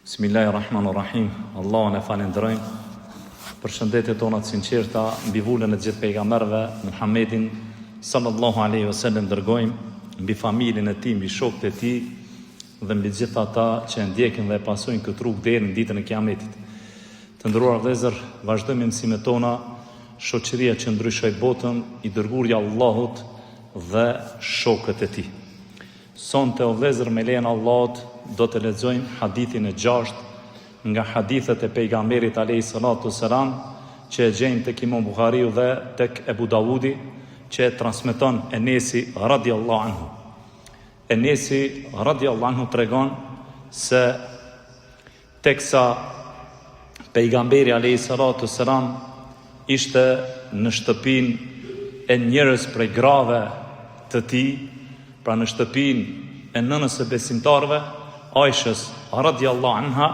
Bismillahirrahmanirrahim. Allahun e falenderojmë për shëndetjet tona të sinqerta mbi vullën e gjithë pejgamberëve, Muhammedin sallallahu alaihi wasallam dërgojmë mbi familjen e tij, mbi shokët e tij dhe mbi gjithë ata që e ndjekin dhe e pasojnë këtë rrugë deri në ditën e Kiametit. Të nderuar vëllezër, vazhdojmë mësimet tona, shoqëria që ndryshoi botën, i dërguari i Allahut dhe shokët e tij. Sonte o vëllezër, me lejen e Allahut do të lexojmë hadithin e 6 nga hadithet e pejgamberit alayhis salatu wassalam që e gjejmë tek Imam Buhariu dhe tek Ebu Davudi, që e transmeton Enesi radiallahu anhu. Enesi radiallahu anhu tregon se teksa pejgamberi alayhis salatu wassalam ishte në shtëpinë e njerëz prej grave të tij, pra në shtëpinë e nënës së besimtarëve, Aishës radiallahu anha,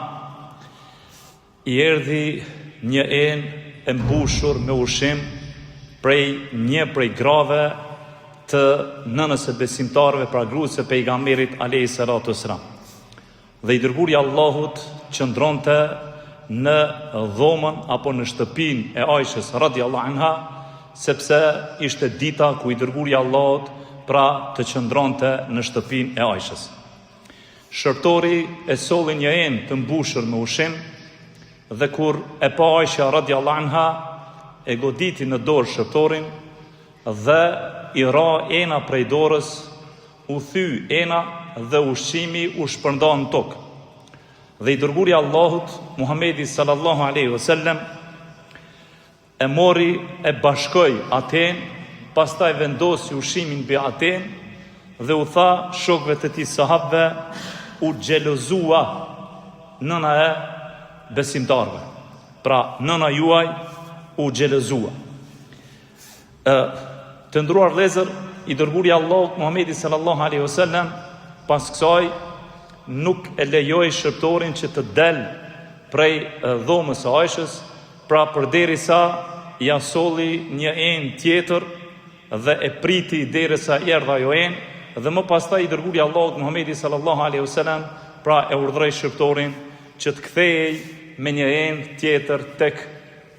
i erdhi një enë e mbushur me ushqim prej grave të nënës së besimtarëve, pra gruas së pejgamberit alayhis salatu wassalam. Dhe i dërguari i Allahut qëndronte në dhomën apo në shtëpinë e Aishës radiallahu anha, sepse ishte dita ku i dërguari i Allahut pra të qëndronte në shtëpinë e Aishës. Shërtori e solli një enë të mbushur me ushqim dhe kur e pa Aisha radiallahu anha, e goditi në dorë shërtorin dhe i ra ena prej dorës, u thy ena dhe ushqimi u shpërnda në tokë. Dhe i dërguari i Allahut Muhamedi sallallahu alaihi wasallam e mori, e bashkoi aten, pastaj vendosi ushqimin mbi aten dhe u tha shokëve të tij sahabëve, u xhelozua nëna e besimtarëve. Pra nëna juaj u xhelozua. Të nderuar vëllezër, i dërguari i Allahut Muhamedi sallallahu alaihi wasallam pas kësaj nuk e lejoi shërtorin që të del prej dhomës së Aishës, pra përderisa ja solli një enë tjetër dhe e priti derisa erdha ajo enë, dhe më pastaj i dërguari i Allahut Muhamedi sallallahu alaihi wasallam pra e urdhroi shërtorin që të kthehej me një enë tjetër tek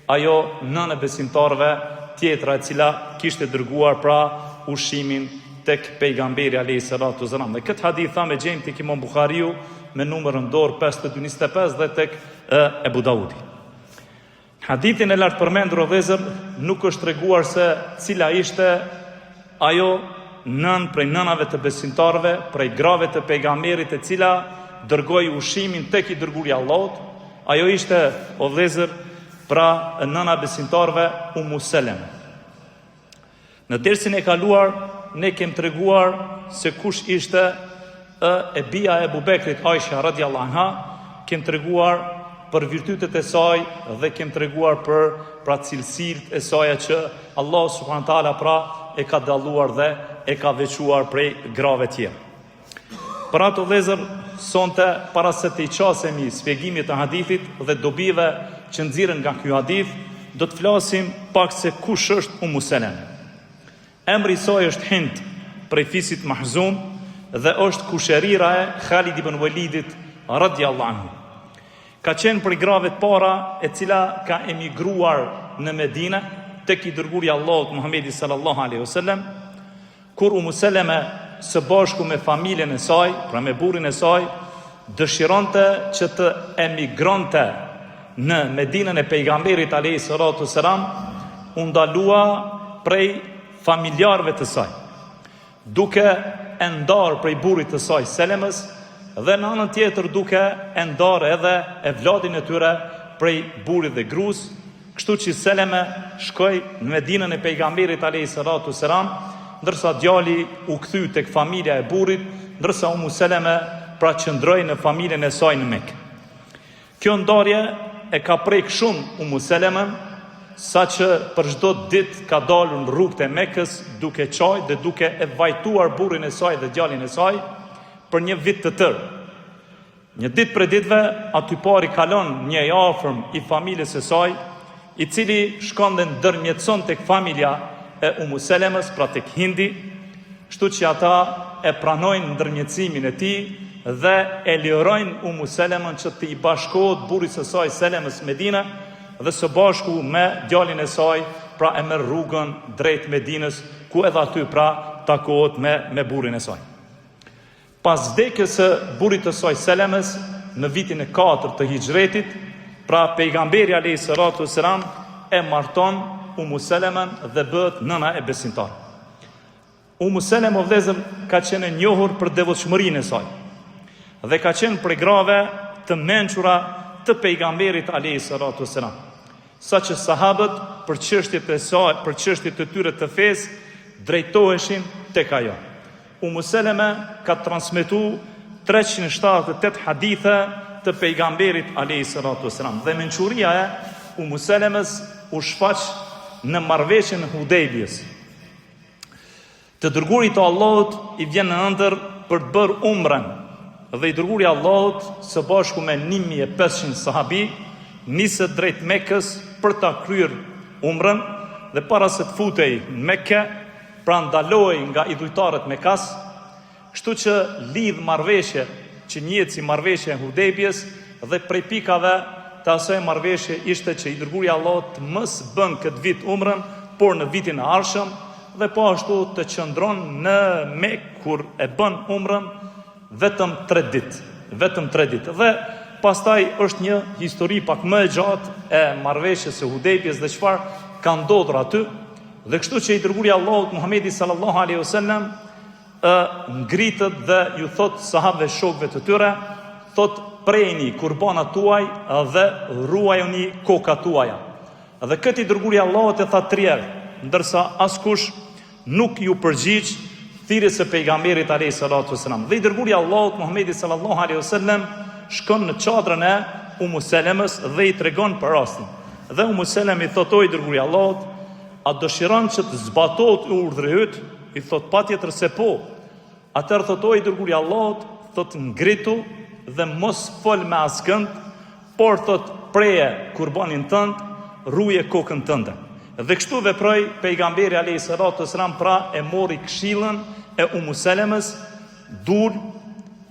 ajo nënë besimtarëve tjetra e cila kishte dërguar pra ushqimin tek pejgamberi alayhis salatu wassalam. Dhe këtë hadith thamë gjejmë tek Imam Buhariu me numrin dorë 525 dhe tek Ebu Davudi. Hadithin e lartë përmendur o vëllezër, nuk është treguar se cila ishte ajo nën prej nënave të besimtarëve, prej grave të pejgamberit e cila dërgoi ushqimin tek i dërguari i Allahut. Ajo ishte o vëllezër pra nëna besimtarëve Ummu Seleme. Në dersin e kaluar ne kem treguar se kush ishte e bija e Ebu Bekrit, Aisha radiallahu anha, kem treguar për virtytet e saj dhe kem treguar për pra cilësitë e saj që Allah subhanahu taala pra e ka dalluar dhe e ka veçuar prej grave tjera. Për ato vëllezër, sonte para se të i qasemi shpjegimit të hadithit dhe dobive që nxirren nga ky hadith, do të flasim pak se kush është Ummu Seleme. Emri i saj është Hind, prej fisit Mahzum, dhe është kusherira e Khalid ibn Walidit radiallahu anhu. Ka qenë prej grave të para e cila ka emigruar në Medinë tek i dërguari i Allahut Muhamedi sallallahu alaihi wasallam, kur Ummu Seleme së bashku me familjen e saj, pra me burrin e saj, dëshironte që të emigronte në Medinën e pejgamberit alayhis salatu wassalam, u ndalua prej familjarëve të saj, duke e ndarë prej burrit të saj Selemës, dhe në anën tjetër duke e ndarë edhe e vladin e tyre prej burrit dhe gruas. Kështu që Seleme shkoi në Medinën e pejgamberit alayhis salatu wassalam, ndërsa djali u kthy tek familja e burrit, ndërsa Ummu Seleme pra qëndroi në familjen e saj në Mekë. Kjo ndarje e ka prek shumë Ummu Selemen, saqë për çdo ditë ka dalur në rrugët e Mekës duke çaj dhe duke e vajtuar burrin e saj dhe djalin e saj për një vit të tërë. Një ditë për ditëve, aty pari kalon një i afërm i familjes së saj, i cili shkon dhe ndërmjetëson tek familja e Ummu Selemës, pra tek Hindi, kështu që ata e pranojnë ndërmjetësimin e tij dhe e lirojnë Umu Selemën që të i bashkohet burrit së saj Selemës Medina dhe së bashku me djalin e saj, pra e merr rrugën drejt Medinës, ku edhe aty pra takohet me burrin e saj. Pas vdekjes së burrit të saj Selemës në vitin e 4 të Hijretit, pra pejgamberi alayhis salatu wassalam e marton Umu Selemën dhe bëhet nëna e besimtarë. Umu Selem o vëllezër ka qenë e njohur për devotshmërinë e saj dhe ka qenë prej grave të mençura të pejgamberit alayhis salatu wassalam, saqë sahabët për çështjet e saj, për çështjet e tyre të fesë drejtoheshin tek ajo. Umu Seleme ka transmetuar 378 hadithe të pejgamberit alayhis salatu wassalam dhe mençuria e Umu Selemës u shfaq në marrëveshjen e Hudejbijës. Të dërgurit të Allahut i vjen në ëndër për të bërë umrën dhe i dërguri Allahut së bashku me 1500 sahabi nisët drejt Mekës për ta kryer umrën dhe para se të futej në Mekë, pra ndaloi nga idhujtarët Mekas, kështu që lidh marrëveshje që njihet si marrëveshja e Hudejbijës dhe prej pikave të asaj marrëveshje ishte që i dërguri Allahut mos bën këtë vit umrën, por në vitin e ardhshëm, dhe po ashtu të qëndron në Mekë kur e bën umrën vetëm 3 ditë. Dhe pastaj është një histori pak më e gjatë e marrëveshjes së Hudejbijës dhe çfarë ka ndodhur aty. Dhe kështu që i dërguari Allahut Muhamedi sallallahu alaihi wasallam ngritët dhe ju thot sahabëve shokëve të tyre, thot prejni kurbanat tuaj dhe ruajuni kokat tuaja. Dhe këtë i dërguari Allahut e tha 3 herë, ndërsa askush nuk ju përgjigj thirrjes së pejgamberit alayhis salatu wasalam. Dhe i dërguari Allahut Muhamedi sallallahu alaihi wasallam shkon në çadrën e Umu Selemës dhe i tregon për rastin. Dhe Umu Selem i thot: "O i dërguari Allahut, a dëshiron që të zbatohet urdhri yt?" I thot: "Patjetër se po." Atëherë thot: "O i dërguari Allahut, thot ngritu dhe mos fol me askënd, por thot preje kurbanin tënd, ruje kokën tënde." Dhe kështu veproi pejgamberi alayhis salatu wasalam, pra e mori këshillën e Umu Selemës, dur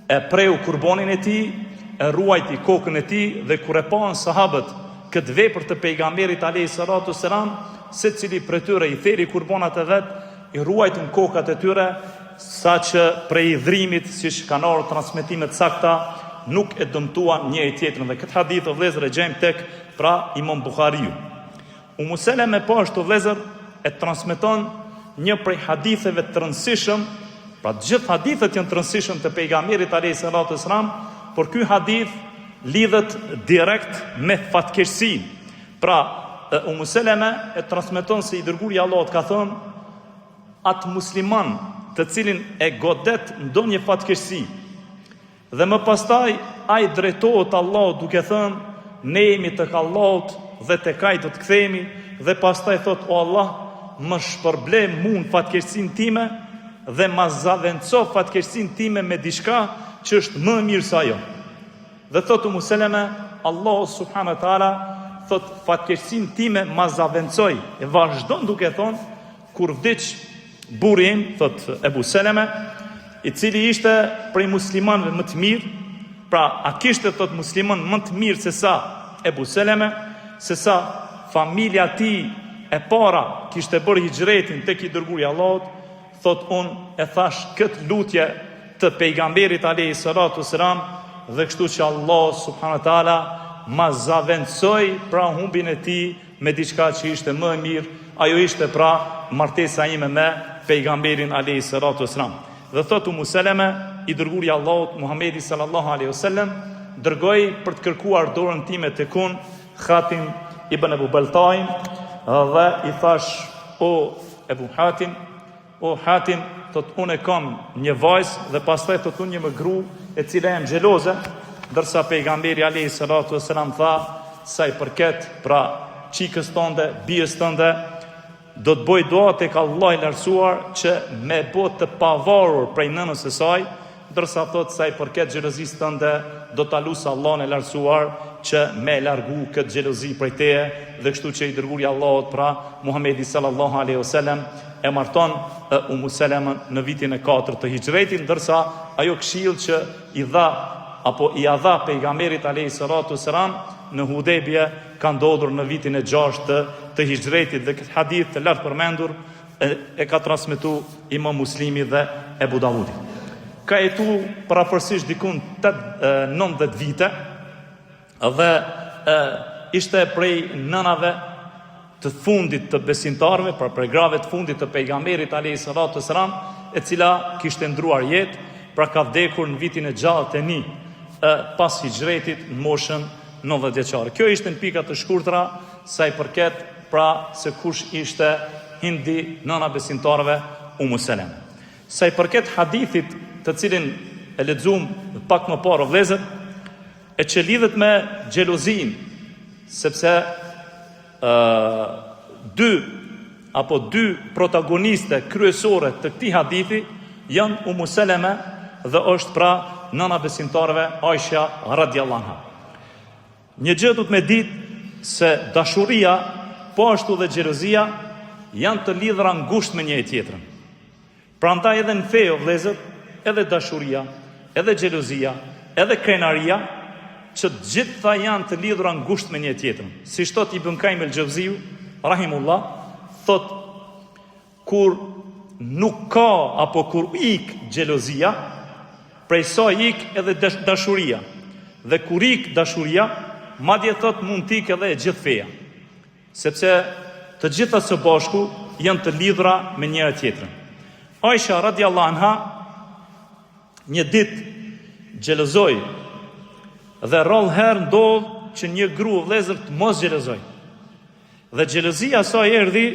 e preu kurbanin e tij, e ruajti kokën e tij, dhe kur e pan sahabët këtë vepër të pejgamberit alayhis salatu wasalam, secili prej tyre i theri kurbanat e vet, i ruajtën kokat e tyre, saqë prej dhrimit, siç kanë ardhur transmetime të sakta, nuk e dëmtuan njëri tjetrin. Dhe këtë hadith o vëllezër e gjejmë tek pra Imam Buhariu. Umu Seleme po ashtu vëllezër e transmeton një prej haditheve të rëndësishëm, pra të gjithë hadithet janë të rëndësishëm të pejgamberit alayhis salatu wasalam, por ky hadith lidhet direkt me fatkeqësinë. Pra Umu Seleme e transmeton se i dërguari i Allahut ka thënë: "Atë musliman të cilin e godet ndonjë fatkeqësi dhe më pastaj ai drejtohet Allahut duke thënë: ne jemi tek Allahut dhe tek ai do të kthehemi, dhe pastaj thot: o Allah, më shpërble mua fatkeqësinë time dhe ma zaventso fatkeqësinë time me diçka që është më e mirë se ajo." Dhe thot Umu Seleme: Allahu subhanahu wa taala thot: fatkeqësinë time ma zaventsoi. E vazhdon duke thonë: kur vdiq burri im, thot Ebu Seleme, i cili ishte prej muslimanëve më të mirë, pra a kishte thot musliman më të mirë se sa Ebu Seleme, se sa familja ti e para kishte bërë hijretin tek i dërguari i Allahut, thot unë e thash këtë lutje të pejgamberit alayhis salatu wasalam, dhe kështu që Allah subhanahu wa taala ma zaventsoi pra humbin e tij me diçka që ishte më e mirë. Ajo ishte pra martesa ime me pejgamberin alayhis salatu wasalam. Dhe thot Umu Seleme, i dërguari i Allahut Muhamedi sallallahu alaihi wasallam dërgoi për të kërkuar dorën time tek unë Hatim ibn Abu Baltain, dhe i thash: o Ebu Hatim, o Hatim, thot unë kam një vajzë dhe pastaj thot unë një gru e cila jam xheloze, ndërsa pejgamberi alayhis salatu wasalam tha: sa i përket pra çikës tënde, bijës tënde, do të bëj dua tek Allah i lartësuar që me bë të pavarur prej nënës së saj, ndërsa thot sa i përket xhelozisë tënde, do ta lut Allahun e lartësuar që me largu këtë xhelozi prej teje. Dhe kështu që i dërguari i Allahut pra Muhamedi sallallahu alaihi wasallam e marton Umu Selemën në vitin e 4 të hijretit, ndërsa ajo këshill që i dha pejgamberit alayhi salatu selam në Hudejbie ka ndodhur në vitin e 6 të hijretit, dhe këtë hadith të lartë përmendur e ka transmetuar Imam Muslimi dhe Ebu Davudi. Ka jetu parapërsisht dikun 90 vite dhe ishte prej nënave të fundit të besimtarëve, prej grave të fundit të pejgamberit alayhi salatu selam, e cila kishte ndruar jetë, pra ka vdekur në vitin e 61 pas hijretit në moshën 90 vjeçare. Kjo ishte në pika të shkurtra sa i përket pra se kush ishte hindi nëna besimtarëve Umu Seleme. Sa i përket hadithit të cilin e lexuam pak më parë vëllezër, e që lidhet me xhelozin, sepse dy protagoniste kryesore të këtij hadithi janë Umu Seleme dhe është pra nëna besimtarëve Aisha radhiyallahu anha. Një gjë duhet me ditë se dashuria, po ashtu dhe xhelozia janë të lidhura ngushtë me njëri tjetrën. Prandaj edhe në fe o vëllezër, edhe dashuria, edhe xhelozia, edhe krenaria, që të gjitha janë të lidhura ngushtë me njëri tjetrën. Si thot Ibn Qayyim el-Jauziu, rahimullah, thot kur nuk ka apo kur ik xhelozia, prej saj ik edhe dashuria. Dhe kur ik dashuria, madje thot mund t'ik edhe e gjithë feja. Sepse të gjitha së bashku janë të lidhura me njëra tjetrën. Aisha radhiyallahu anha një ditë xhelozoi dhe rrallë herë ndodh që një grua vëllezër të mos xhelozoj. Dhe xhelozia saj erdhi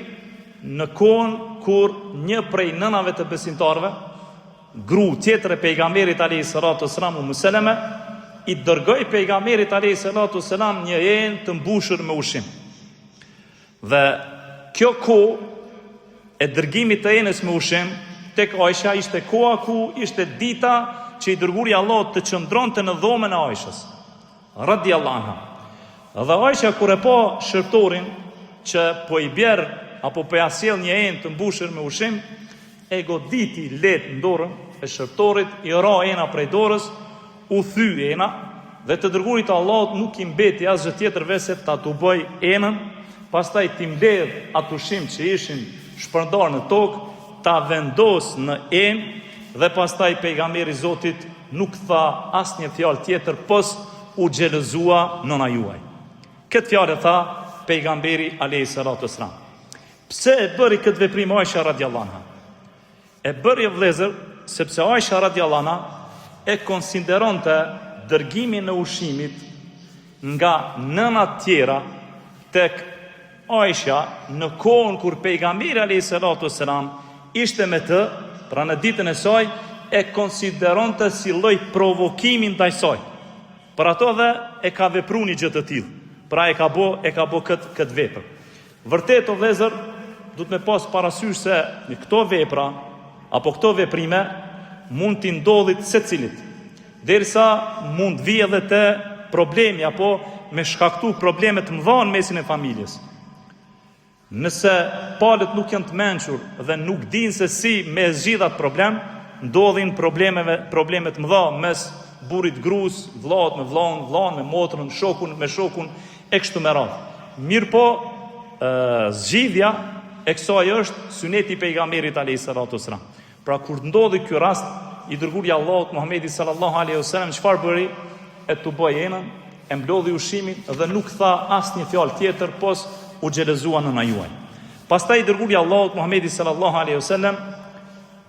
në kohën kur një prej nënave të besimtarëve, gru tjetër e pejgamberit alayhi salatu selam Umu Seleme, i dërgoi pejgamberit alayhi salatu selam një enë të mbushur me ushqim. Dhe kjo kohë e dërgimit të enës me ushqim tek Aisha ishte koha ku ishte dita që i dërguari i Allahut të qëndronte në dhomën e Aishës radhiyallahu anha. Dhe Aisha kur e pa shërptorin që po i bjerë apo po ja sjell një enë të mbushur me ushqim, e goditi lehtë në dorën e shërptorit, i ra ena prej dorës, u thy ena, dhe të dërguarit të Allahut nuk i mbeti asgjë tjetër veçse ta tuboj enën, pastaj ti mbledh atë ushqim që ishin shpërndar në tokë, ta vendos në enë dhe pastaj pejgamberi i Zotit nuk tha asnjë fjalë tjetër pos u xhelozua nëna juaj. Këtë fjalë tha pejgamberi alayhi salatu wasalam. Pse e bëri këtë veprim Aisha radhiyallahu anha? E bëri vëllezër sepse Aisha radhiyallahu anha e konsideronte dërgimin e ushqimit nga nënat tjera tek Aisha në kohën kur pejgamberi alayhi salatu wasalam ishte me të, pra në ditën e saj, e konsideronte si lloj provokimin ndaj saj. Për ato dhe e ka vepruar një gjë të tillë. Pra e ka bë këtë vepër. Vërtet o vëllezër, duhet me pas parasysh se në këto vepra apo këto veprime mund t'i ndodhit secilit, derisa mund vi edhe te problemi apo me shkaktu probleme të mëdha në mesin e familjes. Nëse palët nuk janë të mençur dhe nuk dinë se si me zgjidhat problem, ndodhin probleme të mëdha mes burrit gruas, vllaut me vllaun, vllaun me motrën, shokun me shokun e kështu me radhë. Mirë po, zgjidhja e kësaj është syneti i pejgamberit alayhi salatu wasalam. Pra kur ndodhi ky rast, i dërguari i Allahut Muhamedi sallallahu alaihi wasallam çfarë bëri? E tuboi enën, e mblodhi ushqimin dhe nuk tha asnjë fjalë tjetër pos u xhelozua nëna juaj. Pastaj i dërguari i Allahut Muhamedi sallallahu alaihi wasallam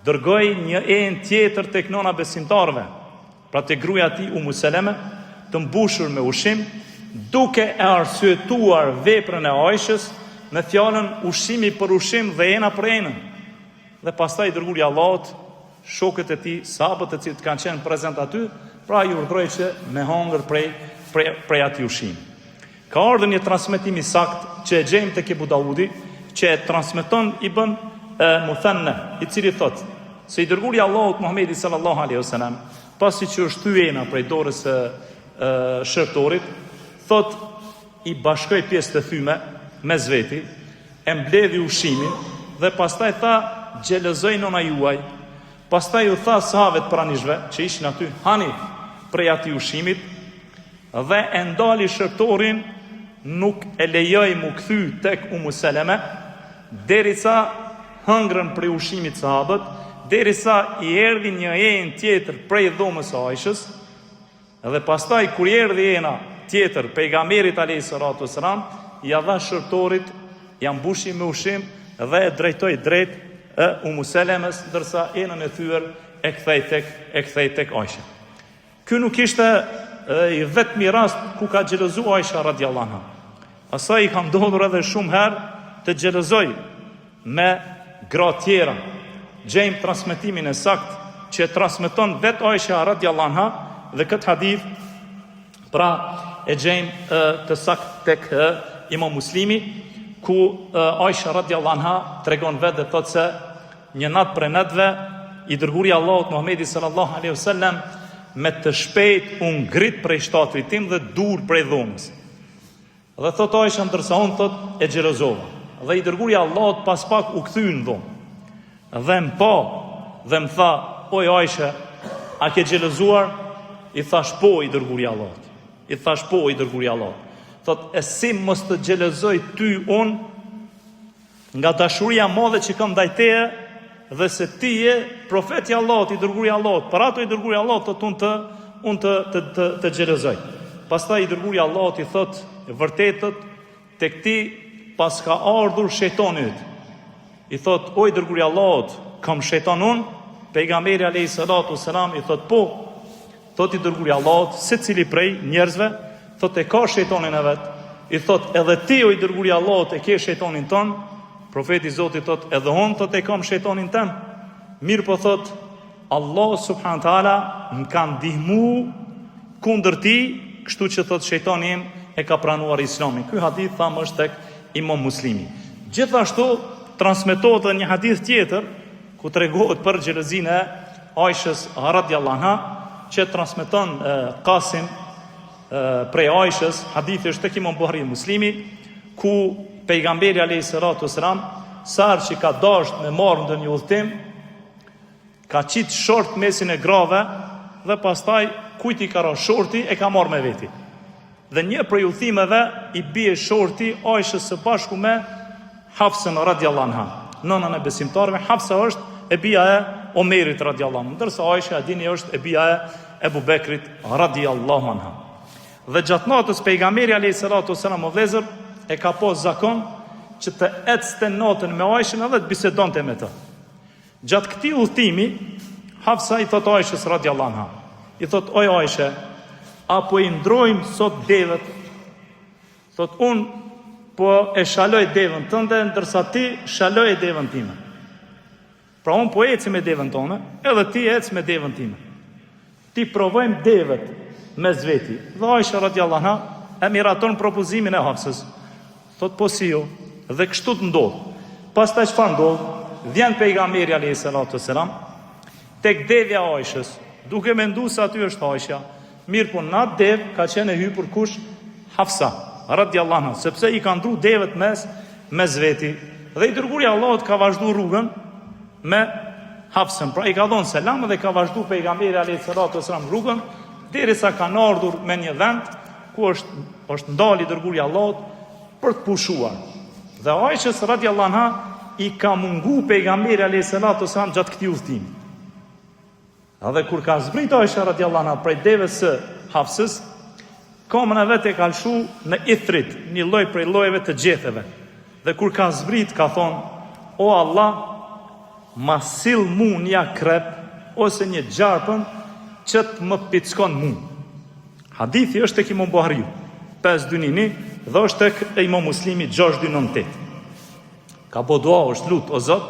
dërgoi një enë tjetër tek nëna besimtarëve, pra te gruaja e tij Umu Seleme, të mbushur me ushqim, duke e arsyetuar veprën e Aishës me fjalën ushqimi për ushqim dhe ena për enën. Dhe pastaj i dërguari i Allahut, shokët e tij, sahabët e cilët kanë qenë prezant aty, pra i urdhëroi që me hongër prej atij ushqimi. Ka ardhur një transmetim i saktë që e gjejmë tek Ebu Davudi, që e transmeton Ibn Muthanna, i cili thotë se i dërguari i Allahut Muhamedi sallallahu alaihi wasallam, pasi që është thyena prej dorës së shërptorit, thotë i bashkoi pjesë të thyme me zveti, e mbledhi ushqimin Dhe pastaj tha, xhelozoi nona juaj. Pastaj u tha sahabët pranishve që ishin aty, hani prej atij ushqimit, dhe e ndali shërptorin, nuk e lejoi mu kthy tek Umu Seleme, derisa hëngrën prej ushqimit sahabët, derisa i erdhi një enë tjetër prej dhomës së Ajshës, dhe pastaj kur i erdhi ena tjetër pejgamberit alayhis salatu wassalam, ja dha shërptorit, ja mbushi me ushqim dhe e drejtoi drejt Umu Selemes, ndërsa enën e thyer e kthej tek Ajsha. Ky nuk ishte i vetmi rast ku ka xhelozuar Ajsha radhiyallahu anha. Asaj i ka ndodhur edhe shumë herë të xhelozoj me gra tjera. Gjejmë transmetimin e sakt që transmeton vet Ajsha radhiyallahu anha, dhe këtë hadith pra e gjejmë të sakt tek Imam Muslimi, ku Ajsha radhiyallahu anha tregon vetë dhe thotë se një natë për natëve i dërguari Allahut Muhamedi sallallahu alaihi wasallam me të shpejt u ngrit prej shtatrit tim dhe dur prej dhomës. Dhe thot Ajsha, ndërsa unë thot e xhelozova. Dhe i dërguari Allahut pas pak u kthy në dhomë. Dhe më pa dhe më tha, oj Ajsha, a ke xhelozuar? I thash po i dërguari Allahut. Thot, e si mos të xhelozoj ty unë nga dashuria madhe që kam ndaj teje, dhe se ti je profeti Allahut, i dërguari Allahut. Për ato i dërguari Allahut thot unë të xhelozoj. Pastaj i dërguari Allahut i thot, vërtetët tek ti pas ka ardhur shejtani. I thot, o i dërguari Allahut, kam shejtan unë? Pejgamberi alayhis salatu wassalam i thot, po. Thot i dërguari Allahut, secili prej njerëzve, thot e ka shejtanin e vet. I thot, edhe ti o i dërguari Allahut e ke shejtanin ton? Profeti Zotit thot, edhe unë thot e kam shejtanin tëm. Mirë po thot, Allah subhanahu taala më ka ndihmu kundër ti, kështu që thot shejtani im e ka pranuar Islamin. Ky hadith thamë është tek Imam Muslimi. Gjithashtu transmetohet edhe një hadith tjetër ku tregohet për xhelozinë e Ajshës radhiyallahu anha, që transmeton Qasim prej Ajshës. Hadithi është tek Imam Buhari Muslimi, ku pejgamberi alayhis salatu wassalam sa që ka dashur me marrë ndonjë udhtim, ka qit short mesin e grave dhe pastaj kujt i ka ra shorti e ka marrë me veti. Dhe një prej udhimeve i bie shorti Ajshës së bashku me Hafsën radhiyallahu anha, nënën e besimtarëve. Hafsa është e bija e Omerit radhiyallahu anhu, ndërsa Ajsha dini është e bija e Ebu Bekrit radhiyallahu anha. Dhe gjatë natës pejgamberi alayhis salatu wassalam o vëllezër e ka pas zakon që të ecte natën me Ajshën edhe të bisedonte me të. Gjatë këtij udhëtimi, Hafsa i thot Ajshës radhiyallahu anha, i thot, oj Ajshë, apo i ndrojmë sot devët? Thot, unë po e shaloj devën tënde, ndërsa ti shaloj e devën time. Pra unë po eci me devën tonë, edhe ti eci me devën time. Ti provojmë devët me zveti. Dhe Ajsha radhiyallahu anha e miraton propozimin e Hafsës. Thot, po si jo, dhe kështu të ndodhë. Pastaj çfarë ndodh? Vjen pejgamberi alayhis salatu wassalam tek devja e Ajshës, duke menduar se aty është Ajsha. Mirë po në atë dev ka qenë e hypur kush? Hafsa radhiyallahu anha, sepse i ka ndru devët mes veti. Dhe i dërguari Allahut ka vazhdu rrugën me Hafsën. Pra i ka dhënë selam dhe ka vazhdu pejgamberi alayhis salatu wassalam rrugën, derisa kanë ardhur me një vend ku është ndali i dërguari Allahut për të pushuar. Dhe Ajshës radhiyallahu anha i ka mungu pejgamberi alayhis salatu wassalam gjatë këtij udhëtimi. Edhe kur ka zbrit Ajsha radhiyallahu anha prej devës së Hafsës, komën e vet e ka lshu në ithrit, një lloj prej llojeve të gjetheve. Dhe kur ka zbrit ka thonë, o Allah, ma sill mu një krep ose një gjarpën që të më pickon mu. Hadithi është tek Imam Buhariu 529 dhe është tek Imam Muslimi 6298. Ka bo dua, është lut, o Zot,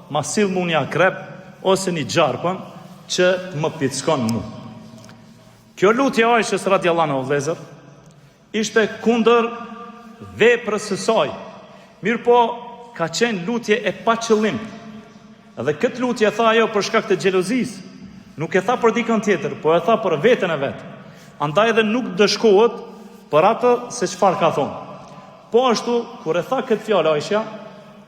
ma sill mu një krep ose një gjarpën që të më pickon mu. Kjo lutje Ajshës radhiyallahu anha, vëllezër, ishte kundër veprës së saj. Mirë po, ka qenë lutje e pa qëllim. Dhe këtë lutje e tha ajo për shkak të xhelozisë. Nuk e tha për dikën tjetër, po e tha për veten e vet. Andaj edhe nuk dëshkohet për atë se çfarë ka thonë. Po ashtu, kur e tha këtë fjalë Ajsha,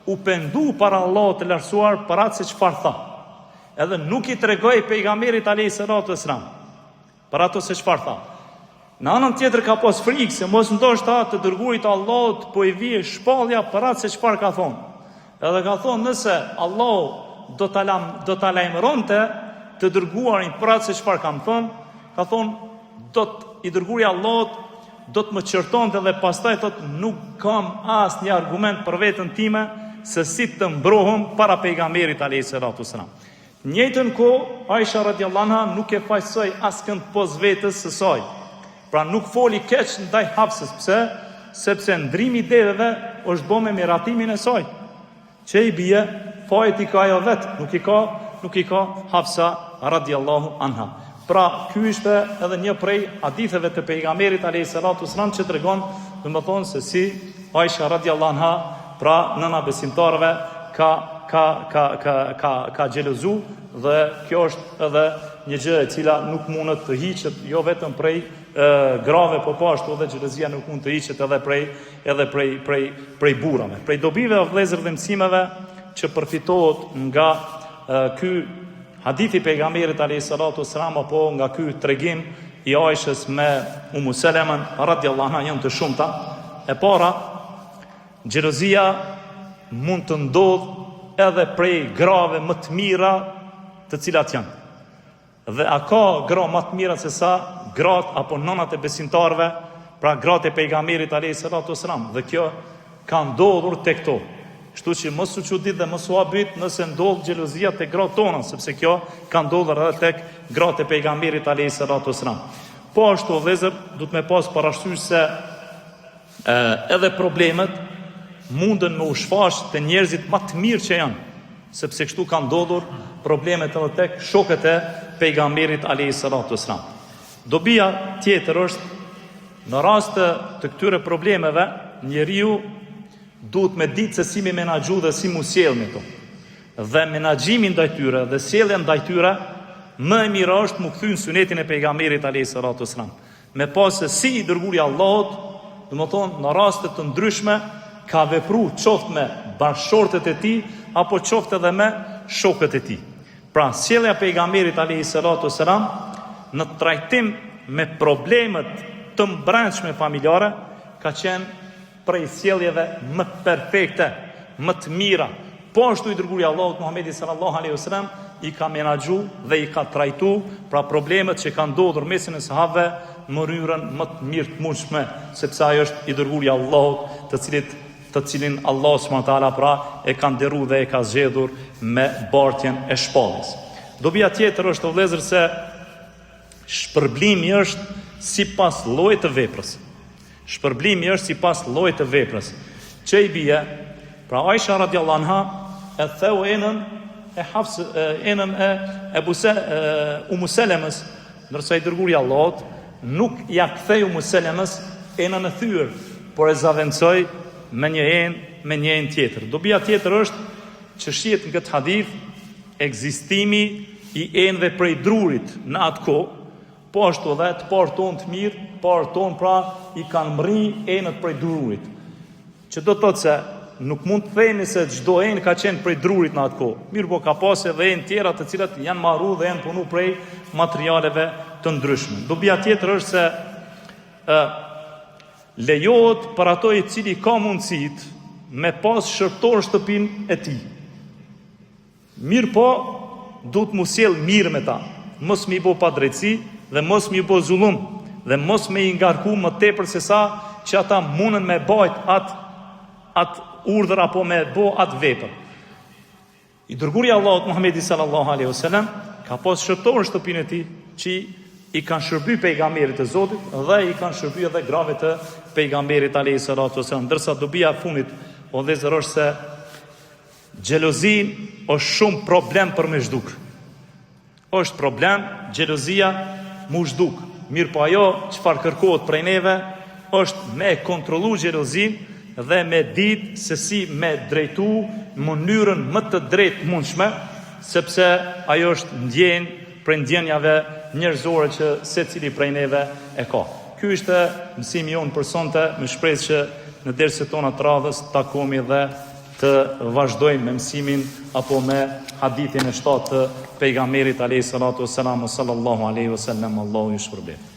u pendu para Allahut të lartësuar për atë se çfarë tha. Edhe nuk i tregoi pejgamberit alayhis salatu wassalam për ato se çfarë tha. Në anën tjetër ka pas frikë se mos ndoshta të dërguarit të Allahut po i vije shpallja për atë se çfarë ka thonë. Edhe ka thonë nëse Allahu do ta lajmëronte të dërguarin për atë se çfarë kam thonë, ka thonë i dërguari Allahut do të më qërtonte dhe pastaj thotë nuk kam asnjë argument për veten time se si të mbrohem para pejgamberit alayhis salatu wassalam. Njëjtën kohë Aisha radhiyallahu anha nuk e fajsoi askënd pos vetës së saj. Pra nuk foli keq ndaj Hafsës. Pse? Sepse ndrimi i deveve është bërë me miratimin e saj. Që i bie fajt i ka ajo vet, nuk i ka Hafsa radhiyallahu anha. Pra ky ishte edhe një prej haditheve të pejgamberit alayhis salatu wassalam që tregon, domethënë se si Aisha radhiyallahu anha, pra nëna besimtarëve ka xhelozu, dhe kjo është edhe një gjë e cila nuk mundet të hiqet jo vetëm prej grave, po ashtu edhe xhelozia nuk mund të hiqet edhe prej burrave. Prej dobive vëllezër dhe mësimeve që përfitohet nga ky hadithi pejgamberit alayhis salatu wassalam apo nga ky tregim i Aishës me Umu Selemën radhiyallahu anha janë të shumta. E para, xhelozia mund të ndodh edhe prej grave më të mira të cilat janë. Dhe a ka gra më të mira se sa gratë apo nënat e besimtarëve, pra gratë e pejgamberit alayhis salatu wassalam, dhe kjo ka ndodhur tek to. Kështu që mos u çudit dhe mos u habit nëse ndodh xhelozia te gratë tona, sepse kjo ka ndodhur edhe tek gratë e pejgamberit alayhis salatu wassalam. Po ashtu vëllezër, duhet me pas parasysh se edhe problemet mundën me u shfash të njerëzit më të mirë që janë, sepse kështu ka ndodhur problemet edhe tek shokët e pejgamberit alayhis salatu wassalam. Dobia tjetër është në rast të këtyre problemeve njeriu duhet me ditë se si me menaxhu dhe si mu sjell me to. Dhe menaxhimi ndaj tyre dhe sjellja ndaj tyre më e mirë është mu kthy në sunetin e pejgamberit alayhis salatu wassalam. Me pas se si i dërguari Allahut, domethënë në raste të ndryshme ka vepru qoftë me bashkëshortet e tij apo qoftë edhe me shokët e tij. Pra sjellja e pejgamberit alayhis salatu wassalam në trajtim me problemet të mbrëmshme familjare ka qenë prej sjelljeve më perfekte, më të mira. Po ashtu i dërguari Allahut Muhamedi sallallahu alaihi wasallam i ka menaxhu dhe i ka trajtu pra problemet që kanë ndodhur mesin e sahabëve në mënyrën më të mirë të mundshme, sepse ai është i dërguari Allahut, të cilin Allah subhanahu wa taala pra e ka nderuar dhe e ka zgjedhur me bartjen e shpalljes. Dobia tjetër është vëllezër se shpërblimi është sipas llojit të veprës. Shpërblimi është sipas llojit të veprës. Që i bie, pra Aisha radhiyallahu anha e theu enën e Hafs, enën e Umu Selemës, ndërsa i dërguari Allahut nuk ja kthei Umu Selemës enën e thyer, por e zaventsoi me një enë tjetër. Dobia tjetër është që shihet në këtë hadith ekzistimi i enëve prej drurit në atë kohë, po ashtu edhe të parë tonë të mirë, parë tonë pra i kanë mri enët prej drurit. Që do të thotë se nuk mund të themi se çdo enë ka qenë prej drurit në atë kohë. Mirë, po ka pasur edhe enë tjera të cilat janë marrë dhe janë punu prej materialeve të ndryshme. Dobia tjetër është se lejohet për ato i cili ka mundësit me pas shërtor shtëpinë e tij. Mirë, po duhet mu sjell mirë me ta, mos mi bo padrejtësi dhe mos mi bo zullum dhe mos me i ngarku më tepër se sa që ata mundën me bajt atë urdhër apo me bo atë vepër. I dërguari Allahut Muhamedi sallallahu alaihi wasallam ka pas shërtor në shtëpinë e tij që i kanë shërby pejgamberit e Zotit dhe i kanë shërby edhe grave të pejgamberit alayhi salatu wasallam. Ndërsa dobia e fundit o vëllezër është se xhelozia është shumë problem për me zhduk. Është problem xhelozia mu zhduk. Mirë, po ajo çfarë kërkohet prej neve është me kontrollu xhelozin dhe me ditë se si me drejtu në mënyrën më të drejtë mundshme, sepse ajo është ndjenjë prej ndjenjave njerëzore që secili prej neve e ka. Ky ishte mësimi jonë për sonte, me shpresë që në derset tona të radhës takohemi dhe të vazhdojmë me mësimin apo me hadithin e 7 të pejgamberit alayhi salatu wassalam sallallahu alaihi wasallam. Allahu ju shpërblet.